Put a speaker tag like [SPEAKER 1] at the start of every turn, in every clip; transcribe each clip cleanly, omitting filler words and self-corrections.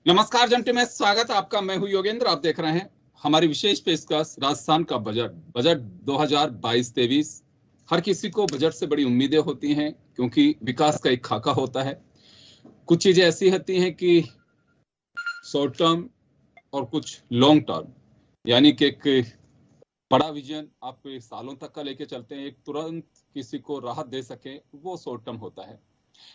[SPEAKER 1] नमस्कार जंटी में स्वागत है आपका। मैं हूं योगेंद्र। आप देख रहे हैं हमारी विशेष पेशकश राजस्थान का बजट 2022-23। हर किसी को बजट से बड़ी उम्मीदें होती हैं क्योंकि विकास का एक खाका होता है। कुछ चीजें ऐसी होती हैं कि शॉर्ट टर्म और कुछ लॉन्ग टर्म, यानी कि एक बड़ा विजन आप सालों तक का लेके चलते हैं, एक तुरंत किसी को राहत दे सके, वो शॉर्ट टर्म होता है।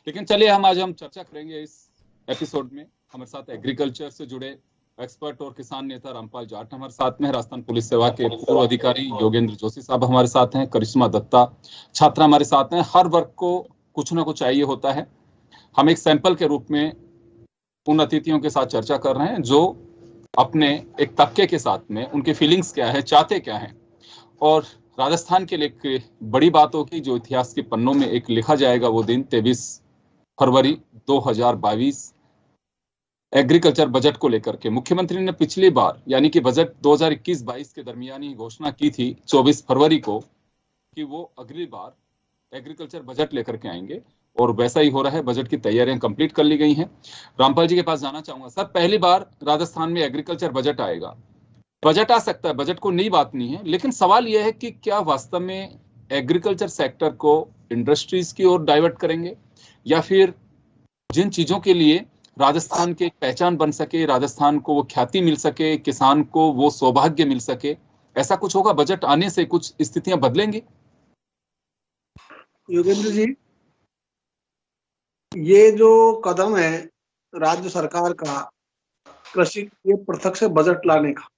[SPEAKER 1] लेकिन चलिए आज हम चर्चा करेंगे इस एपिसोड में। हमारे साथ एग्रीकल्चर से जुड़े एक्सपर्ट और किसान नेता रामपाल जाट हमारे साथ में है। राजस्थान पुलिस सेवा के पूर्व अधिकारी योगेंद्र जोशी साहब हमारे साथ हैं। करिश्मा दत्ता छात्रा हमारे साथ हैं। हर वर्ग को कुछ ना कुछ चाहिए होता है। हम एक सैंपल के रूप में उन अतिथियों के साथ चर्चा कर रहे हैं जो अपने एक तबके के साथ में उनकी फीलिंग्स क्या है, चाहते क्या हैं, और राजस्थान के लिए एक बड़ी बात होगी जो इतिहास के पन्नों में एक लिखा जाएगा। वो दिन 23 फरवरी 2022 एग्रीकल्चर बजट को लेकर के मुख्यमंत्री ने पिछली बार यानी कि बजट 2021-22 के दरमियान ही घोषणा की थी 24 फरवरी को कि वो अगली बार एग्रीकल्चर बजट लेकर के आएंगे, और वैसा ही हो रहा है। बजट की तैयारियां कंप्लीट कर ली गई हैं। रामपाल जी के पास जाना चाहूंगा। सर, पहली बार राजस्थान में एग्रीकल्चर बजट आएगा। बजट आ सकता है, बजट को नई बात नहीं है, लेकिन सवाल यह है कि क्या वास्तव में एग्रीकल्चर सेक्टर को इंडस्ट्रीज की ओर डाइवर्ट करेंगे, या फिर जिन चीजों के लिए राजस्थान की एक पहचान बन सके, राजस्थान को वो ख्याति मिल सके, किसान को वो सौभाग्य मिल सके, ऐसा कुछ होगा? बजट आने से कुछ स्थितियां बदलेंगी?
[SPEAKER 2] योगेंद्र जी, ये जो कदम है राज्य सरकार का कृषि ये पृथक से बजट लाने का,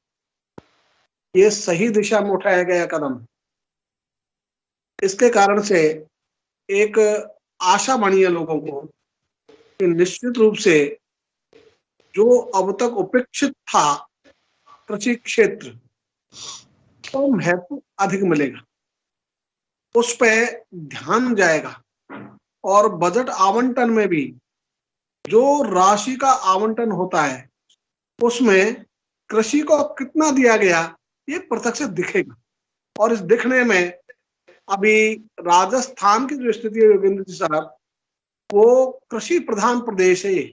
[SPEAKER 2] ये सही दिशा में उठाया गया कदम। इसके कारण से एक आशा बनी है लोगों को कि निश्चित रूप से जो अब तक उपेक्षित था कृषि क्षेत्र, तो महत्व अधिक मिलेगा, उस पर ध्यान जाएगा। और बजट आवंटन में भी जो राशि का आवंटन होता है उसमें कृषि को कितना दिया गया ये पृथक से दिखेगा। और इस दिखने में अभी राजस्थान की जो स्थिति है योगेंद्र जी साहब, वो कृषि प्रधान प्रदेश है।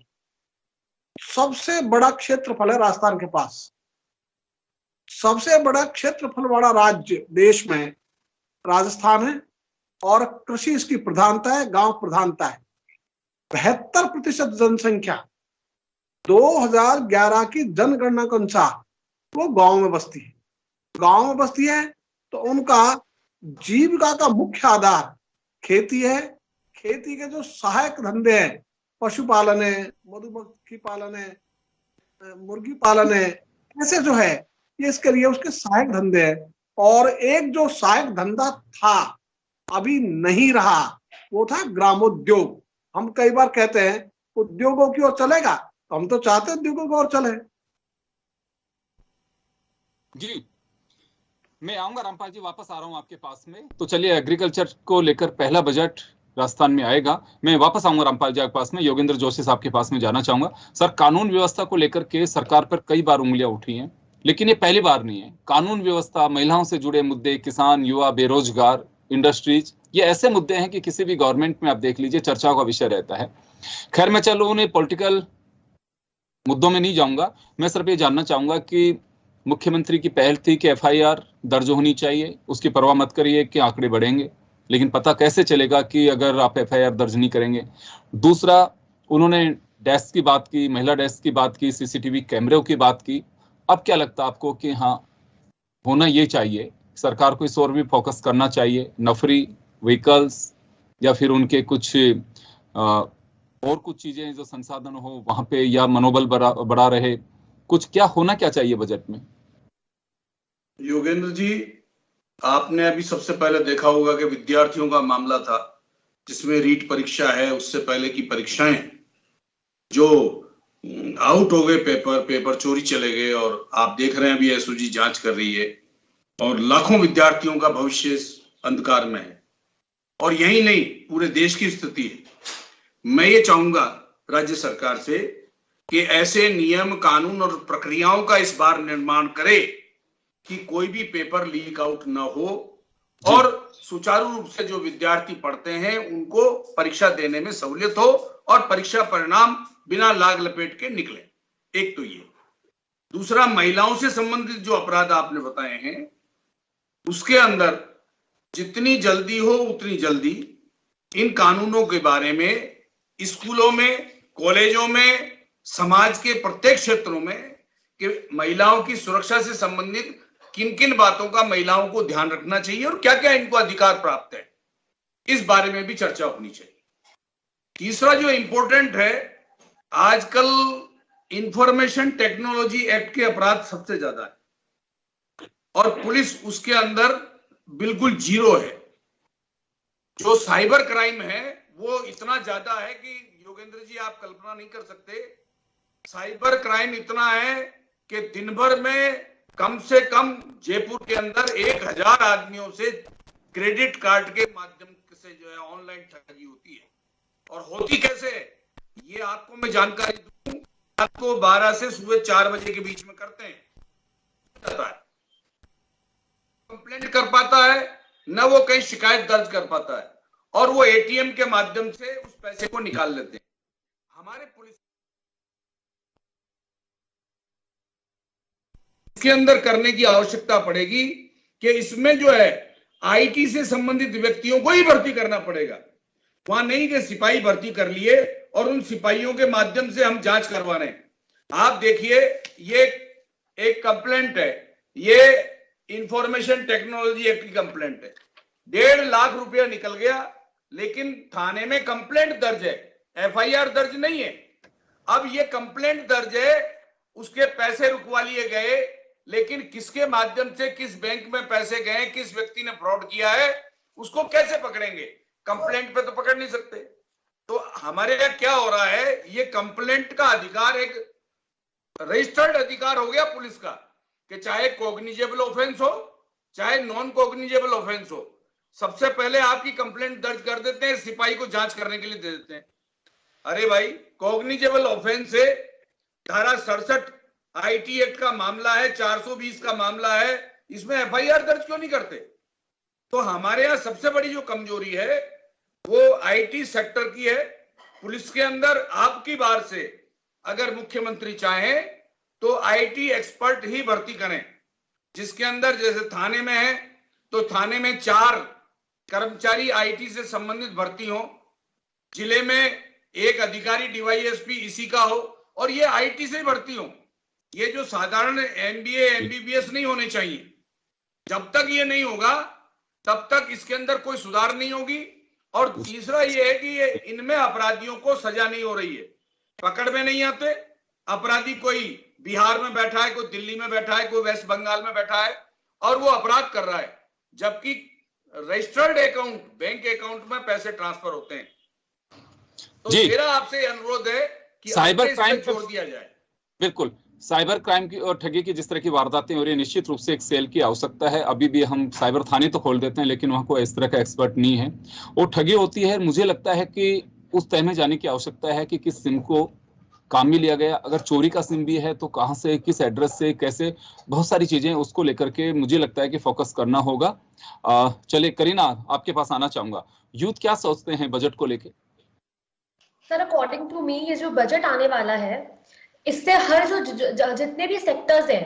[SPEAKER 2] सबसे बड़ा क्षेत्रफल है राजस्थान के पास, सबसे बड़ा क्षेत्रफल वाला राज्य देश में राजस्थान है, और कृषि इसकी प्रधानता है, गांव प्रधानता है। 72% जनसंख्या 2011 की जनगणना के अनुसार वो गांव में बसती है। गांव में बसती है तो उनका जीविका का मुख्य आधार खेती है। खेती के जो सहायक धंधे हैं, पशुपालन है, मधुमक्खी पालन है, मुर्गी पालन है, ऐसे जो है ये इसके लिए उसके सहायक धंधे हैं। और एक जो सहायक धंधा था अभी नहीं रहा, वो था ग्रामोद्योग। हम कई बार कहते हैं उद्योगों की ओर चलेगा, तो हम तो चाहते हैं उद्योगों की ओर चले।
[SPEAKER 1] जी, मैं आऊंगा रामपाल जी, वापस आ रहा हूं आपके पास में। तो चलिए, एग्रीकल्चर को लेकर पहला बजट राजस्थान में आएगा। मैं वापस आऊंगा रामपाल जी आपके पास में। योगेंद्र जोशी साहब के पास में जाना चाहूंगा। सर, कानून व्यवस्था को लेकर के सरकार पर कई बार उंगलियां उठी हैं, लेकिन ये पहली बार नहीं है। कानून व्यवस्था, महिलाओं से जुड़े मुद्दे, किसान, युवा, बेरोजगार, इंडस्ट्रीज, ये ऐसे मुद्दे हैं कि किसी भी गवर्नमेंट में आप देख लीजिए चर्चा का विषय रहता है। खैर, मैं चलो उन्हें पॉलिटिकल मुद्दों में नहीं जाऊंगा। मैं सिर्फ ये जानना चाहूंगा कि मुख्यमंत्री की पहल थी कि एफआईआर दर्ज होनी चाहिए, उसकी परवाह मत करिए कि आंकड़े बढ़ेंगे, लेकिन पता कैसे चलेगा कि अगर आप एफआईआर दर्ज नहीं करेंगे। दूसरा, उन्होंने डेस्क की बात की, महिला डेस्क की बात की, सीसीटीवी कैमरों की बात की। अब क्या लगता है आपको कि हाँ, होना ये चाहिए, सरकार को इस ओर भी फोकस करना चाहिए, नफरी व्हीकल्स या फिर उनके कुछ और कुछ चीजें जो संसाधन हो वहां पे, या मनोबल बढ़ा रहे, कुछ क्या होना क्या चाहिए बजट में?
[SPEAKER 3] योगेंद्र जी, आपने अभी सबसे पहले देखा होगा कि विद्यार्थियों का मामला था जिसमें रीट परीक्षा है, उससे पहले की परीक्षाएं जो आउट हो गए, पेपर चोरी चले गए, और आप देख रहे हैं अभी एसओजी जांच कर रही है, और लाखों विद्यार्थियों का भविष्य अंधकार में है। और यही नहीं, पूरे देश की स्थिति है। मैं ये चाहूंगा राज्य सरकार से कि ऐसे नियम, कानून और प्रक्रियाओं का इस बार निर्माण करे कि कोई भी पेपर लीक आउट न हो, और सुचारू रूप से जो विद्यार्थी पढ़ते हैं उनको परीक्षा देने में सहूलियत हो, और परीक्षा परिणाम बिना लाग लपेट के निकले। एक तो ये, दूसरा महिलाओं से संबंधित जो अपराध आपने बताए हैं उसके अंदर जितनी जल्दी हो उतनी जल्दी इन कानूनों के बारे में स्कूलों में, कॉलेजों में, समाज के प्रत्येक क्षेत्रों में कि महिलाओं की सुरक्षा से संबंधित किन किन बातों का महिलाओं को ध्यान रखना चाहिए और क्या क्या इनको अधिकार प्राप्त है, इस बारे में भी चर्चा होनी चाहिए। तीसरा जो इंपॉर्टेंट है, आजकल इंफॉर्मेशन टेक्नोलॉजी एक्ट के अपराध सबसे ज्यादा है और पुलिस उसके अंदर बिल्कुल जीरो है। जो साइबर क्राइम है वो इतना ज्यादा है कि योगेंद्र जी आप कल्पना नहीं कर सकते। साइबर क्राइम इतना है कि दिन भर में कम से कम जयपुर के अंदर 1000 आदमियों से क्रेडिट कार्ड के माध्यम से जो है ऑनलाइन ठगी होती है। और होती कैसे है ये आपको मैं जानकारी दूं, रात को 12 से सुबह 4 बजे के बीच में करते हैं। कंप्लेंट कर पाता है न वो कहीं शिकायत दर्ज कर पाता है और वो एटीएम के माध्यम से उस पैसे को निकाल लेते हैं। हमारे पुलिस इसके अंदर करने की आवश्यकता पड़ेगी कि इसमें जो है आईटी से संबंधित व्यक्तियों को ही भर्ती करना पड़ेगा। वहां नहीं कि सिपाही भर्ती कर लिए और उन सिपाहियों के माध्यम से हम जांच करवा रहे हैं। आप देखिए ये एक कंप्लेंट है, ये इंफॉर्मेशन टेक्नोलॉजी एक्ट की कंप्लेंट है, 1.5 लाख रुपया निकल गया, लेकिन थाने में कंप्लेंट दर्ज है, एफआईआर दर्ज नहीं है। अब ये कंप्लेंट दर्ज है, उसके पैसे रुकवा लिए गए, लेकिन किसके माध्यम से किस बैंक में पैसे गए, किस व्यक्ति ने फ्रॉड किया है, उसको कैसे पकड़ेंगे? कंप्लेंट पे तो पकड़ नहीं सकते। तो हमारे यहाँ क्या हो रहा है, ये कंप्लेंट का अधिकार एक रजिस्टर्ड अधिकार हो गया पुलिस का कि चाहे कॉग्निजेबल ऑफेंस हो चाहे नॉन कॉग्निजेबल ऑफेंस हो, सबसे पहले आपकी कंप्लेंट दर्ज कर देते हैं, सिपाही को जांच करने के लिए दे देते हैं। अरे भाई, कॉग्निजेबल ऑफेंस से धारा 67 आईटी एक्ट का मामला है, 420 का मामला है, इसमें एफआईआर दर्ज क्यों नहीं करते? तो हमारे यहाँ सबसे बड़ी जो कमजोरी है वो आईटी सेक्टर की है। पुलिस के अंदर आपकी बार से अगर मुख्यमंत्री चाहें तो आईटी एक्सपर्ट ही भर्ती करें, जिसके अंदर जैसे थाने में है तो थाने में 4 कर्मचारी आईटी से संबंधित भर्ती हो, जिले में एक अधिकारी डीवाईएसपी इसी का हो और ये आईटी से भर्ती हो। ये जो साधारण एमबीए एमबीबीएस नहीं होने चाहिए। जब तक ये नहीं होगा तब तक इसके अंदर कोई सुधार नहीं होगी। और तीसरा ये है कि ये इनमें अपराधियों को सजा नहीं हो रही है, पकड़ में नहीं आते अपराधी। कोई बिहार में बैठा है, कोई दिल्ली में बैठा है, कोई वेस्ट बंगाल में बैठा है और वो अपराध कर रहा है, जबकि रजिस्टर्ड अकाउंट बैंक अकाउंट में पैसे ट्रांसफर होते हैं। तो मेरा आपसे अनुरोध है कि
[SPEAKER 1] साइबर क्राइम
[SPEAKER 3] छोड़ दिया जाए।
[SPEAKER 1] बिल्कुल, साइबर क्राइम की और ठगी की जिस तरह की वारदातें हो रही है, निश्चित रूप से एक सेल की आवश्यकता है। अभी भी हम साइबर थाने तो खोल देते हैं लेकिन वहां कोई इस तरह का एक्सपर्ट नहीं है। वो ठगी होती है, मुझे लगता है कि उस तह में जाने की आवश्यकता है कि किस सिम को काम में लिया गया, अगर चोरी का सिम भी है तो कहां से, किस एड्रेस से, कैसे, बहुत सारी चीजें उसको लेकर के मुझे लगता है कि फोकस करना होगा। चलिए करीना, आपके पास आना चाहूंगा। यूथ क्या सोचते हैं बजट को लेके?
[SPEAKER 4] सर, अकॉर्डिंग टू मी ये जो बजट आने वाला है इससे हर जितने भी सेक्टर्स हैं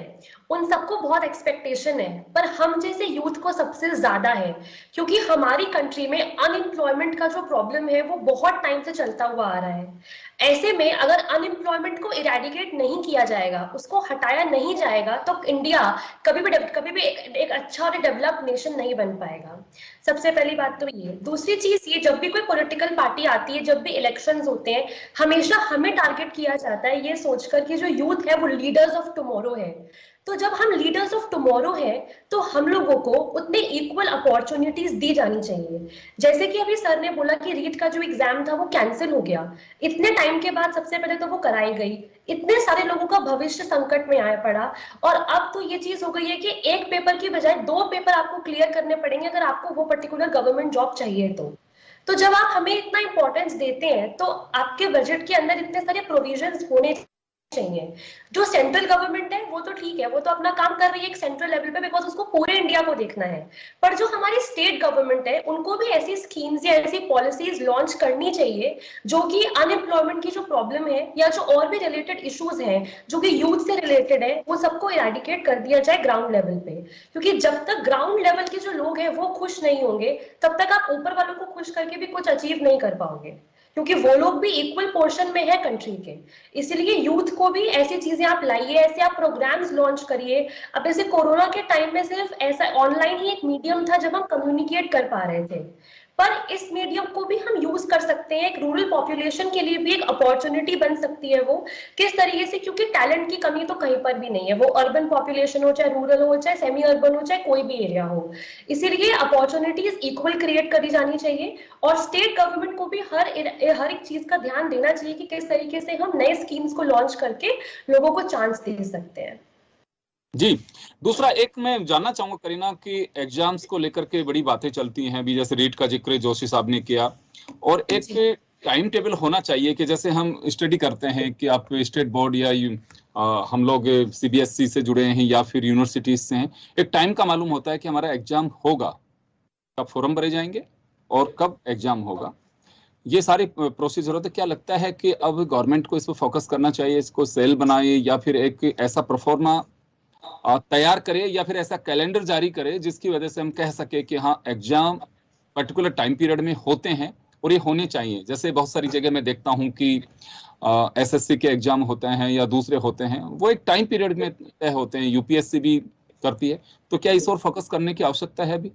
[SPEAKER 4] उन सबको बहुत एक्सपेक्टेशन है, पर हम जैसे यूथ को सबसे ज्यादा है, क्योंकि हमारी कंट्री में अनएम्प्लॉयमेंट का जो प्रॉब्लम है वो बहुत टाइम से चलता हुआ आ रहा है। ऐसे में अगर अनएम्प्लॉयमेंट को इरेडिकेट नहीं किया जाएगा, उसको हटाया नहीं जाएगा, तो इंडिया कभी भी एक अच्छा और डेवलप्ड नेशन नहीं बन पाएगा। सबसे पहली बात तो ये। दूसरी चीज ये, जब भी कोई पॉलिटिकल पार्टी आती है, जब भी इलेक्शंस होते हैं, हमेशा हमें टारगेट किया जाता है ये सोचकर कि जो यूथ है वो लीडर्स ऑफ टुमारो है। तो जब हम लीडर्स ऑफ टुमारो हैं तो हम लोगों को उतने इक्वल अपॉर्चुनिटीज दी जानी चाहिए। जैसे कि अभी सर ने बोला कि रीट का जो एग्जाम था वो कैंसिल हो गया, इतने टाइम के बाद सबसे पहले तो वो कराई गई, इतने सारे लोगों का भविष्य संकट में आया पड़ा, और अब तो ये चीज हो गई है कि एक पेपर की बजाय 2 पेपर आपको क्लियर करने पड़ेंगे अगर आपको वो पर्टिकुलर गवर्नमेंट जॉब चाहिए। तो जब आप हमें इतना इंपॉर्टेंस देते हैं तो आपके बजट के अंदर इतने सारे प्रोविजंस होने चाहिए। जो सेंट्रल गवर्नमेंट है वो तो ठीक है, वो तो अपना काम कर रही है एक सेंट्रल लेवल पे, बिकॉज उसको पूरे इंडिया को देखना है। पर जो हमारी स्टेट गवर्नमेंट है उनको भी ऐसी स्कीम्स या ऐसी पॉलिसीज लॉन्च करनी चाहिए जो कि अनएम्प्लॉयमेंट की जो प्रॉब्लम है या जो और भी रिलेटेड इश्यूज हैं जो कि यूथ से रिलेटेड है, वो सबको इरेडिकेट कर दिया जाए ग्राउंड लेवल पे। क्योंकि जब तक ग्राउंड लेवल के जो लोग हैं वो खुश नहीं होंगे, तब तक आप ऊपर वालों को खुश करके भी कुछ अचीव नहीं कर पाओगे, क्योंकि वो लोग भी इक्वल पोर्शन में है कंट्री के। इसलिए यूथ को भी ऐसी चीजें आप लाइए, ऐसे आप प्रोग्राम्स लॉन्च करिए। अब जैसे कोरोना के टाइम में सिर्फ ऐसा ऑनलाइन ही एक मीडियम था जब हम कम्युनिकेट कर पा रहे थे, पर इस मीडियम को भी हम यूज कर सकते हैं। एक रूरल पॉपुलेशन के लिए भी एक अपॉर्चुनिटी बन सकती है वो, किस तरीके से, क्योंकि टैलेंट की कमी तो कहीं पर भी नहीं है, वो अर्बन पॉपुलेशन हो चाहे रूरल हो चाहे सेमी अर्बन हो चाहे कोई भी एरिया हो। इसीलिए अपॉर्चुनिटीज इक्वल क्रिएट करी जानी चाहिए और स्टेट गवर्नमेंट को भी हर एक चीज का ध्यान देना चाहिए कि किस तरीके से हम नए स्कीम्स को लॉन्च करके लोगों को चांस दे सकते हैं।
[SPEAKER 1] जी, दूसरा एक मैं जानना चाहूंगा करीना कि एग्जाम्स को लेकर के बड़ी बातें चलती हैं अभी, जैसे रीट का जिक्र जोशी साहब ने किया, और एक टाइम टेबल होना चाहिए कि जैसे हम स्टडी करते हैं कि आप स्टेट बोर्ड या हम लोग सीबीएसई से जुड़े हैं या फिर यूनिवर्सिटीज से हैं, एक टाइम का मालूम होता है कि हमारा एग्जाम होगा, कब फॉर्म भरे जाएंगे और कब एग्जाम होगा, ये सारी प्रोसीजर होते। क्या लगता है कि अब गवर्नमेंट को इस पर फोकस करना चाहिए, इसको सेल बनाए या फिर एक ऐसा प्रोफॉर्मा तैयार करे या फिर ऐसा कैलेंडर जारी करे जिसकी वजह से हम कह सके कि हाँ एग्जाम पर्टिकुलर टाइम पीरियड में होते हैं और ये होने चाहिए। जैसे बहुत सारी जगह मैं देखता हूं कि एसएससी के एग्जाम होते हैं या दूसरे होते हैं, वो एक टाइम पीरियड में तय होते हैं, यूपीएससी भी करती है। तो क्या इस और फोकस करने की आवश्यकता है अभी?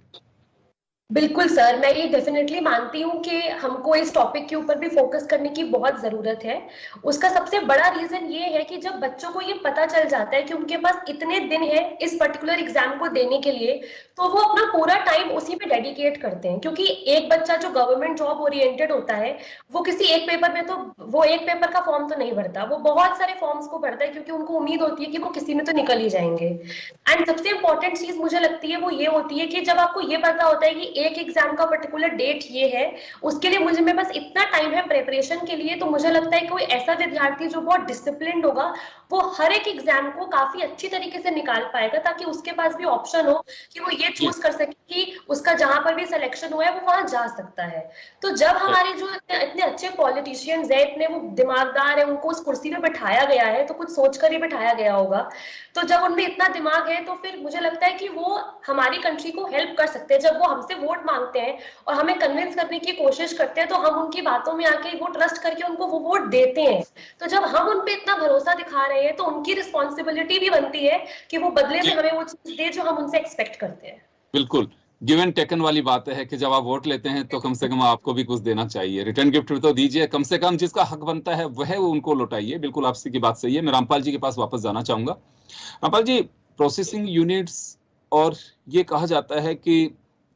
[SPEAKER 4] बिल्कुल सर, मैं ये डेफिनेटली मानती हूँ कि हमको इस टॉपिक के ऊपर भी फोकस करने की बहुत जरूरत है। उसका सबसे बड़ा रीजन ये है कि जब बच्चों को ये पता चल जाता है कि उनके पास इतने दिन है इस पर्टिकुलर एग्जाम को देने के लिए, तो वो अपना पूरा टाइम उसी पे डेडिकेट करते हैं। क्योंकि एक बच्चा जो गवर्नमेंट जॉब ओरिएंटेड होता है वो किसी एक पेपर में तो वो एक पेपर का फॉर्म तो नहीं भरता, वो बहुत सारे फॉर्म्स को भरता है, क्योंकि उनको उम्मीद होती है कि वो किसी में तो निकल ही जाएंगे। एंड सबसे इंपॉर्टेंट चीज मुझे लगती है वो ये होती है कि जब आपको ये पता होता है कि एक एग्जाम का पर्टिकुलर डेट ये है, उसके लिए मुझे में बस इतना टाइम है प्रिपरेशन के लिए, तो मुझे लगता है कि कोई ऐसा विद्यार्थी जो बहुत डिसिप्लिन्ड होगा वो हर एक एग्जाम को काफी अच्छी तरीके से निकाल पाएगा, ताकि उसके पास भी ऑप्शन हो कि वो ये चूज कर सके कि उसका जहां पर भी सिलेक्शन हुआ है वो वहां जा सकता है। तो जब हमारे जो इतने अच्छे पॉलिटिशियंस है, इतने वो दिमागदार है, उनको उस कुर्सी पे बैठाया गया है तो कुछ सोचकर ही बैठाया गया होगा, तो जब उनमें इतना दिमाग है तो फिर मुझे लगता है कि वो हमारी कंट्री को हेल्प कर सकते हैं। जब वो हमसे वोट मांगते हैं और हमें कन्विंस करने की कोशिश करते हैं तो हम उनकी बातों में आके वो ट्रस्ट करके उनको वो वोट देते हैं। तो जब हम उन पे इतना भरोसा दिखा रहे हैं तो उनकी रिस्पॉन्सिबिलिटी भी बनती है कि वो बदले में हमें वो चीज दे जो हम उनसे एक्सपेक्ट करते हैं।
[SPEAKER 1] बिल्कुल, गिव एंड टेकन वाली बात है कि जब आप वोट लेते हैं तो कम से कम आपको भी कुछ देना चाहिए, रिटर्न गिफ्ट तो दीजिए, कम से कम जिसका हक बनता है वह उनको लौटाइए। बिल्कुल आपसे की बात सही है। मैं रामपाल जी के पास वापस जाना चाहूंगा। रामपाल जी, प्रोसेसिंग यूनिट्स, और ये कहा जाता है कि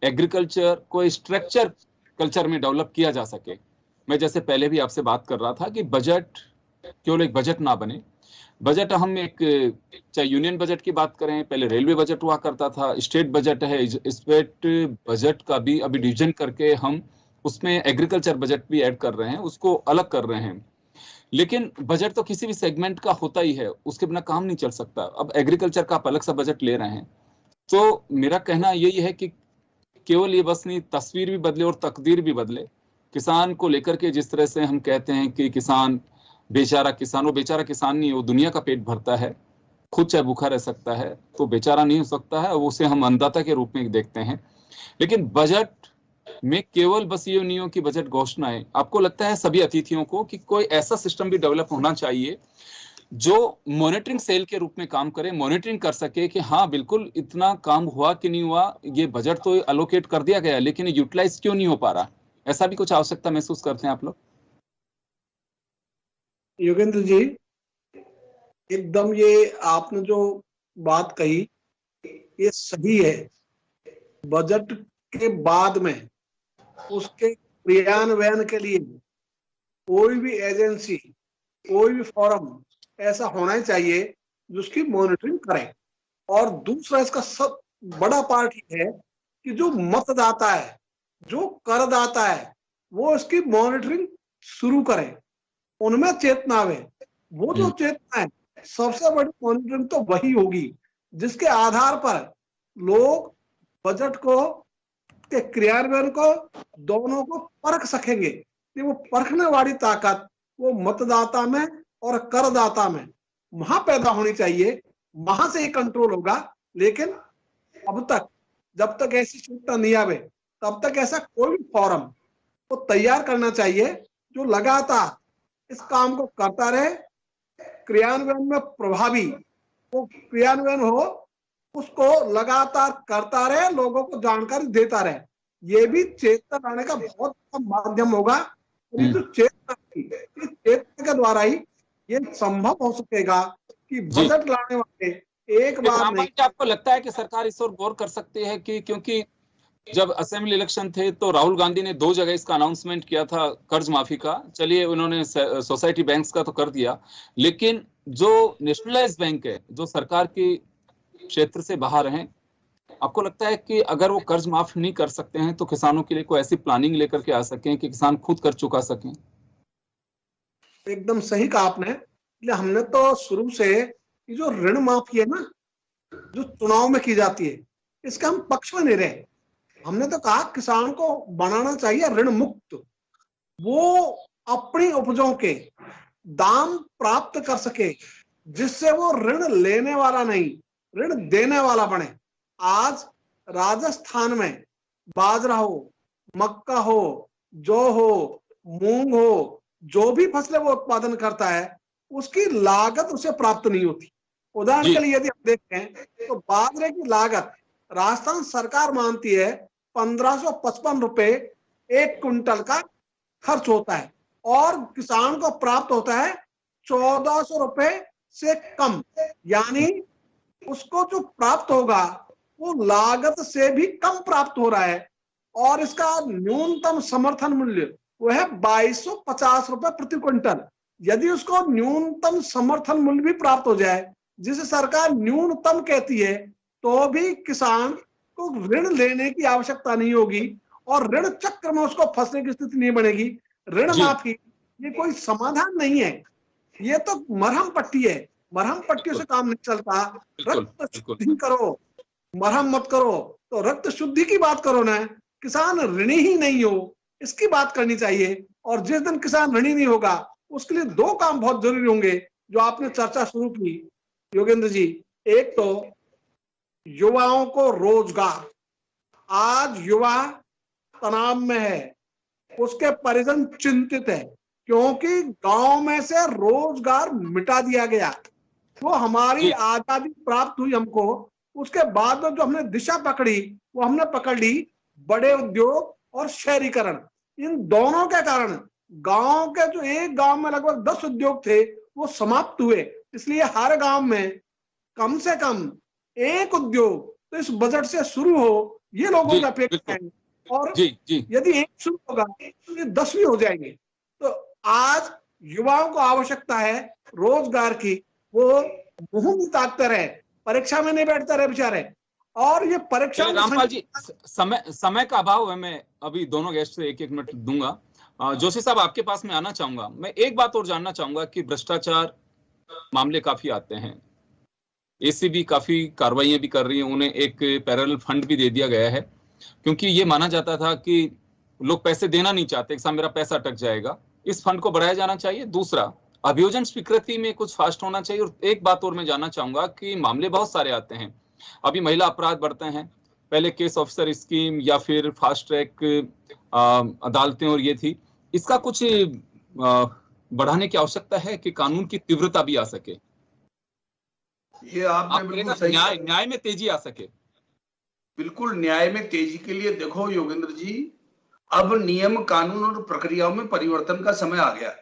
[SPEAKER 1] एग्रीकल्चर को स्ट्रक्चर कल्चर में डेवलप किया जा सके। मैं जैसे पहले भी आपसे बात कर रहा था कि बजट केवल एक बजट ना बने, बजट हम एक, चाहे यूनियन बजट की बात करें, पहले रेलवे बजट हुआ करता था, स्टेट बजट है, स्टेट बजट का भी अभी डिवीजन करके हम उसमें एग्रीकल्चर बजट भी ऐड कर रहे हैं, उसको अलग कर रहे हैं। लेकिन बजट तो किसी भी सेगमेंट का होता ही है, उसके बिना काम नहीं चल सकता। अब एग्रीकल्चर का आप अलग सा बजट ले रहे हैं, तो मेरा कहना यही है कि केवल ये बस नहीं, तस्वीर भी बदले और तकदीर भी बदले। किसान को लेकर के जिस तरह से हम कहते हैं कि किसान बेचारा किसान, वो बेचारा किसान नहीं, वो दुनिया का पेट भरता है, खुद चाहे भूखा रह सकता है, तो बेचारा नहीं हो सकता है, उसे हम अन्नदाता के रूप में देखते हैं। लेकिन बजट में केवल बस ये नहीं हो कि बजट घोषणाएं, आपको लगता है सभी अतिथियों को कि कोई ऐसा सिस्टम भी डेवलप होना चाहिए जो मॉनिटरिंग सेल के रूप में काम करे, मॉनिटरिंग कर सके कि हाँ बिल्कुल इतना काम हुआ कि नहीं हुआ, ये बजट तो एलोकेट कर दिया गया लेकिन यूटिलाइज क्यों नहीं हो पा रहा। ऐसा भी कुछ आवश्यकता महसूस करते हैं आप लोग?
[SPEAKER 2] योगेंद्र जी, एकदम ये आपने जो बात कही ये सही है। बजट के बाद में उसके क्रियान्वयन के लिए कोई भी एजेंसी, कोई भी फोरम ऐसा होना चाहिए जिसकी मॉनिटरिंग करे। और दूसरा इसका सब बड़ा पार्ट ये है कि जो मतदाता है, जो करदाता है, वो इसकी मॉनिटरिंग शुरू करे, उनमें चेतना आवे। वो जो चेतना है सबसे बड़ी मॉनिटरिंग तो वही होगी जिसके आधार पर लोग बजट को के क्रियान्वयन को दोनों को परख सकेंगे। वो परखने वाली ताकत वो मतदाता में और करदाता में वहां पैदा होनी चाहिए, वहां से ही कंट्रोल होगा। लेकिन अब तक जब तक ऐसी सूचना नहीं आवे तब तक ऐसा कोई भी फोरम को तैयार करना चाहिए जो लगातार इस काम को करता रहे, क्रियान्वयन में प्रभावी वो क्रियान्वयन हो, उसको लगातार करता रहे, लोगों को जानकारी देता रहे। ये भी चेतना लाने का बहुत बड़ा माध्यम होगा। ये जो चेतना के द्वारा ही ये संभव हो सकेगा कि बजट लाने वाले एक बार नहीं।
[SPEAKER 1] आपको लगता है कि सरकार इस ओर गौर कर सकती है कि क्योंकि जब असेंबली इलेक्शन थे तो राहुल गांधी ने 2 जगह इसका अनाउंसमेंट किया था कर्ज माफी का, चलिए उन्होंने सोसाइटी बैंक्स का तो कर दिया, लेकिन जो नेशनलाइज्ड बैंक है जो सरकार के क्षेत्र से बाहर हैं, आपको लगता है कि अगर वो कर्ज माफ नहीं कर सकते हैं तो किसानों के लिए कोई ऐसी प्लानिंग लेकर के आ सकें कि किसान खुद कर चुका सकें?
[SPEAKER 2] एकदम सही कहा आपने। हमने तो शुरू से जो ऋण माफी है ना, जो चुनाव में की जाती है, इसका हम पक्ष में नहीं रहे। हमने तो कहा किसान को बनाना चाहिए ऋण मुक्त, वो अपनी उपजों के दाम प्राप्त कर सके जिससे वो ऋण लेने वाला नहीं ऋण देने वाला बने। आज राजस्थान में बाजरा हो, मक्का हो, जौ हो, मूंग हो, जो भी फसलें वो उत्पादन करता है उसकी लागत उसे प्राप्त नहीं होती। उदाहरण के लिए यदि हम देखें तो बाजरे की लागत राजस्थान सरकार मानती है 1555 रुपए 1 क्विंटल का खर्च होता है और किसान को प्राप्त होता है 1400 रुपए से कम। यानी उसको जो प्राप्त होगा वो लागत से भी कम प्राप्त हो रहा है और इसका न्यूनतम समर्थन मूल्य वो है 2250 रुपए प्रति क्विंटल। यदि उसको न्यूनतम समर्थन मूल्य भी प्राप्त हो जाए, जिसे सरकार न्यूनतम कहती है, तो भी किसान को ऋण लेने की आवश्यकता नहीं होगी और ऋण चक्र में उसको फंसने की स्थिति नहीं बनेगी। ऋण माफी ये कोई समाधान नहीं है, ये तो मरहम पट्टी है। मरहम पट्टियों से काम नहीं चलता। रक्त शुद्धि करो, मरहम मत करो। तो रक्त शुद्धि की बात करो ना, किसान ऋणी ही नहीं हो इसकी बात करनी चाहिए। और जिस दिन किसान ऋणी नहीं होगा उसके लिए 2 काम बहुत जरूरी होंगे जो आपने चर्चा शुरू की योगेंद्र जी। एक तो युवाओं को रोजगार। आज युवा तनाव में है, उसके परिजन चिंतित है क्योंकि गांव में से रोजगार मिटा दिया गया। वो हमारी आजादी प्राप्त हुई हमको, उसके बाद में जो हमने दिशा पकड़ी वो हमने पकड़ ली बड़े उद्योग और शहरीकरण। इन दोनों के कारण गांव के जो एक गांव में लगभग 10 उद्योग थे वो समाप्त हुए। इसलिए हर गांव में कम से कम 1 उद्योग तो इस बजट से शुरू हो, ये लोगों की अपेक्षा है। और यदि 1 शुरू होगा तो ये 10 भी हो जाएंगे। तो आज युवाओं को आवश्यकता है रोजगार की। वो मुंह भी ताकते रहे, परीक्षा में नहीं बैठते रहे बेचारे। और ये परीक्षा
[SPEAKER 1] रामपाल जी, समय का अभाव है, मैं अभी दोनों गेस्ट से 1-1 मिनट दूंगा। जोशी साहब आपके पास में आना चाहूंगा। मैं एक बात और जानना चाहूंगा कि भ्रष्टाचार मामले काफी आते हैं, एसीबी काफी कार्रवाइयां भी कर रही है, उन्हें एक पैरेलल फंड भी दे दिया गया है क्योंकि ये माना जाता था कि लोग पैसे देना नहीं चाहते, कि मेरा पैसा अटक जाएगा। इस फंड को बढ़ाया जाना चाहिए। दूसरा, अभियोजन स्वीकृति में कुछ फास्ट होना चाहिए। और एक बात और मैं जानना चाहूंगा कि मामले बहुत सारे आते हैं, अभी महिला अपराध बढ़ते हैं, पहले केस ऑफिसर स्कीम या फिर फास्ट ट्रैक अदालतें और ये थी, इसका कुछ बढ़ाने की आवश्यकता है कि कानून की तीव्रता भी आ सके,
[SPEAKER 3] ये आपने बिल्कुल सही,
[SPEAKER 1] न्याय में तेजी आ सके।
[SPEAKER 3] बिल्कुल न्याय में तेजी के लिए देखो योगेंद्र जी, अब नियम कानून और प्रक्रियाओं में परिवर्तन का समय आ गया।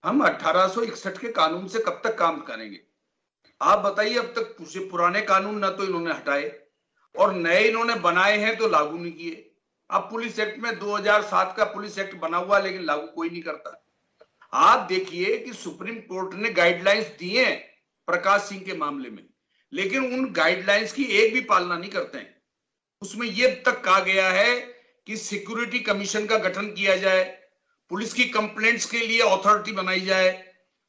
[SPEAKER 3] हम 1861 के कानून से कब तक काम करेंगे? आप बताइए, अब तक पुराने कानून ना तो इन्होंने हटाए और नए इन्होंने बनाए हैं तो लागू नहीं किए। अब पुलिस एक्ट में 2007 का पुलिस एक्ट बना हुआ लेकिन लागू कोई नहीं करता। आप देखिए कि सुप्रीम कोर्ट ने गाइडलाइंस दिए प्रकाश सिंह के मामले में, लेकिन उन गाइडलाइंस की एक भी पालना नहीं करते हैं। उसमें यह तक कहा गया है कि सिक्योरिटी कमीशन का गठन किया जाए, पुलिस की कंप्लेंट्स के लिए अथॉरिटी बनाई जाए,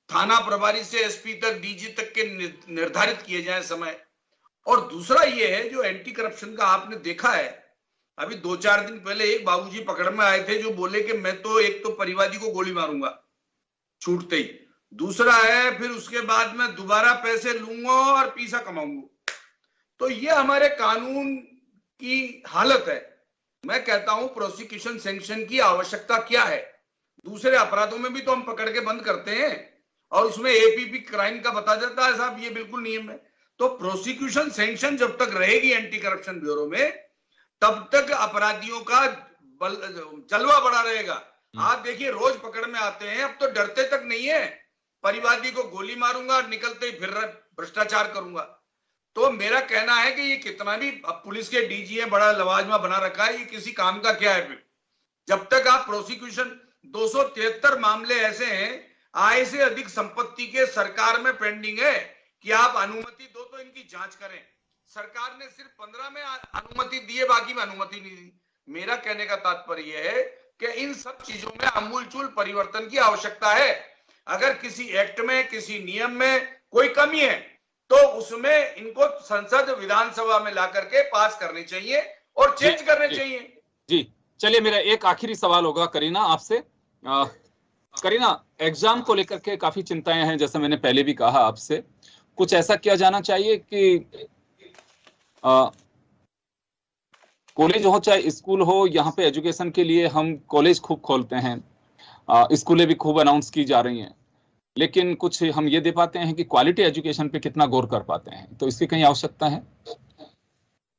[SPEAKER 3] थाना प्रभारी से एसपी तक, डीजी तक के निर्धारित किए जाए समय। और दूसरा ये है जो एंटी करप्शन का आपने देखा है, अभी 2-4 दिन पहले एक बाबूजी पकड़ में आए थे जो बोले कि मैं तो एक तो परिवादी को गोली मारूंगा छूटते ही, दूसरा है फिर उसके बाद में दोबारा पैसे लूंगा और पैसा कमाऊंगा। तो ये हमारे कानून की हालत है। मैं कहता हूं प्रोसिक्यूशन सैंक्शन की आवश्यकता क्या है? दूसरे अपराधों में भी तो हम पकड़ के बंद करते हैं और उसमें एपीपी क्राइम का बता देता है साहब ये बिल्कुल नियम है। तो प्रोसिक्यूशन सैंक्शन जब तक रहेगी एंटी करप्शन ब्यूरो में तब तक अपराधियों का जलवा बढ़ा रहेगा। आप देखिए रोज पकड़ में आते हैं, अब तो डरते तक नहीं है, परिवादी को गोली मारूंगा और निकलते ही फिर भ्रष्टाचार करूंगा। तो मेरा कहना है कि ये कितना भी अब पुलिस के डीजी है, बड़ा लवाजमा बना रखा है, ये किसी काम का क्या है? फिर जब तक आप प्रोसिक्यूशन 273 मामले ऐसे हैं आय से अधिक संपत्ति के सरकार में पेंडिंग है कि आप अनुमति दो तो इनकी जांच करें। सरकार ने सिर्फ 15 में अनुमति दी है, बाकी में अनुमति नहीं दी। मेरा कहने का तात्पर्य है कि इन सब चीजों में आमूलचूल परिवर्तन की आवश्यकता है। अगर किसी एक्ट में, किसी नियम में कोई कमी है तो उसमें इनको संसद विधानसभा में ला करके पास करनी चाहिए और चेंज करने चाहिए।
[SPEAKER 1] जी चलिए, मेरा एक आखिरी सवाल होगा करीना आपसे। करीना, एग्जाम को लेकर के काफी चिंताएं हैं, जैसे मैंने पहले भी कहा आपसे, कुछ ऐसा किया जाना चाहिए कि कॉलेज हो चाहे स्कूल हो, यहाँ पे एजुकेशन के लिए हम कॉलेज खूब खोलते हैं, स्कूलें भी खूब अनाउंस की जा रही हैं, लेकिन कुछ हम ये दे पाते हैं कि क्वालिटी एजुकेशन पे कितना गौर कर पाते हैं? तो इसकी कहीं आवश्यकता है?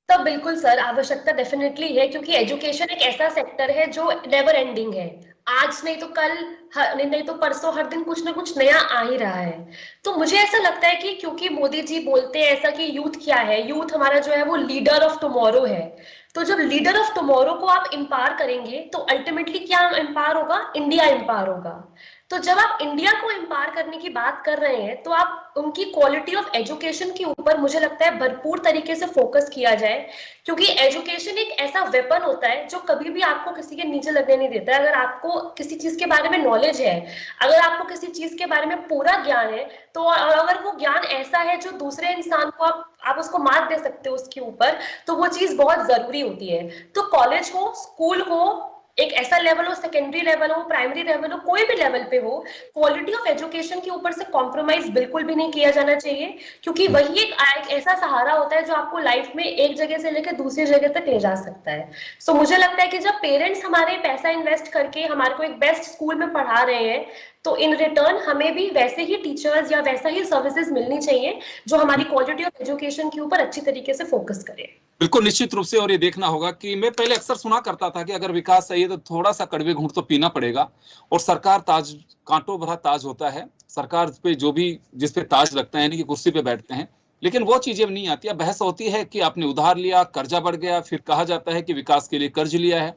[SPEAKER 4] तब बिल्कुल सर, आवश्यकता डेफिनेटली है, क्योंकि एजुकेशन एक ऐसा सेक्टर है जो नेवर एंडिंग है। आज नहीं तो कल, नहीं तो परसों, हर दिन कुछ ना कुछ नया आ ही रहा है। तो मुझे ऐसा लगता है कि क्योंकि मोदी जी बोलते हैं ऐसा कि यूथ क्या है, यूथ हमारा जो है वो लीडर ऑफ टुमारो है। तो जब लीडर ऑफ टुमारो को आप एम्पावर करेंगे तो अल्टीमेटली क्या एम्पावर होगा? इंडिया एम्पावर होगा। तो जब आप इंडिया को एम्पावर करने की बात कर रहे हैं तो आप उनकी क्वालिटी ऑफ एजुकेशन के ऊपर मुझे लगता है भरपूर तरीके से फोकस किया जाए, क्योंकि एजुकेशन एक ऐसा वेपन होता है जो कभी भी आपको किसी के नीचे लगने नहीं देता है। अगर आपको किसी चीज के बारे में नॉलेज है, अगर आपको किसी चीज के बारे में पूरा ज्ञान है, तो अगर वो ज्ञान ऐसा है जो दूसरे इंसान को आप उसको मात दे सकते हो उसके ऊपर, तो वो चीज बहुत जरूरी होती है। तो कॉलेज हो, स्कूल हो, एक ऐसा लेवल हो, सेकेंडरी लेवल हो, प्राइमरी लेवल हो, कोई भी लेवल पे हो, क्वालिटी ऑफ एजुकेशन के ऊपर से कॉम्प्रोमाइज बिल्कुल भी नहीं किया जाना चाहिए, क्योंकि वही एक ऐसा सहारा होता है जो आपको लाइफ में एक जगह से लेकर दूसरी जगह तक ले जा सकता है। सो मुझे लगता है कि जब पेरेंट्स हमारे पैसा इन्वेस्ट करके हमारे को एक बेस्ट स्कूल में पढ़ा रहे हैं, तो इन रिटर्न हमें भी वैसे ही टीचर्स या वैसा ही सर्विसेज मिलनी चाहिए जो हमारी क्वालिटी ऑफ एजुकेशन के ऊपर अच्छी तरीके से फोकस करे।
[SPEAKER 1] बिल्कुल, निश्चित रूप से। और ये देखना होगा कि मैं पहले अक्सर सुना करता था कि अगर विकास चाहिए तो थोड़ा सा कड़वे घूंट तो पीना पड़ेगा, और सरकार ताज, कांटों भरा ताज होता है, सरकार पे जो भी जिस पे ताज लगता है यानी कि कुर्सी पे बैठते हैं, लेकिन वो चीजें नहीं आती। बहस होती है कि आपने उधार लिया, कर्जा बढ़ गया, फिर कहा जाता है कि विकास के लिए कर्ज लिया है।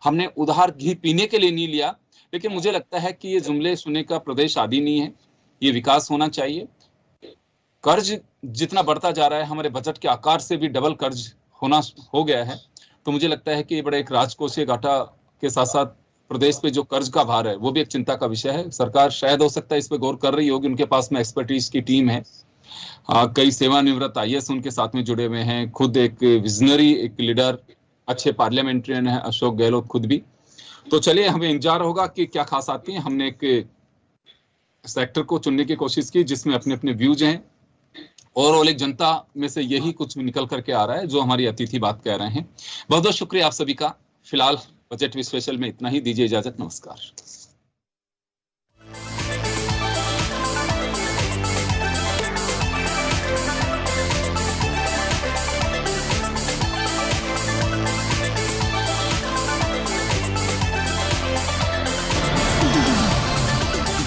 [SPEAKER 1] हमने उधार घी पीने के लिए नहीं लिया। लेकिन मुझे लगता है कि ये जुमले सुनने का प्रदेश आदि नहीं है, ये विकास होना चाहिए। कर्ज जितना बढ़ता जा रहा है, हमारे बजट के आकार से भी डबल कर्ज हो गया है, तो मुझे लगता है कि ये बड़ा एक राजकोषीय घाटा के साथ साथ प्रदेश पे जो कर्ज का भार है वो भी एक चिंता का विषय है। सरकार शायद हो सकता है इस पे गौर कर रही होगी, उनके पास में एक्सपर्टीज की टीम है, कई सेवानिवृत्त IAS उनके साथ में जुड़े हुए हैं, खुद एक विजनरी, एक लीडर, अच्छे पार्लियामेंट्रियन है अशोक गहलोत खुद भी। तो चलिए, हमें इंतजार होगा कि क्या खास आती है। हमने एक सेक्टर को चुनने की कोशिश की जिसमें अपने अपने व्यूज हैं, ओवरऑल एक जनता में से यही कुछ निकल करके आ रहा है जो हमारी अतिथि बात कह रहे हैं। बहुत बहुत शुक्रिया आप सभी का। फिलहाल बजट विश्लेषण में इतना ही, दीजिए इजाजत, नमस्कार।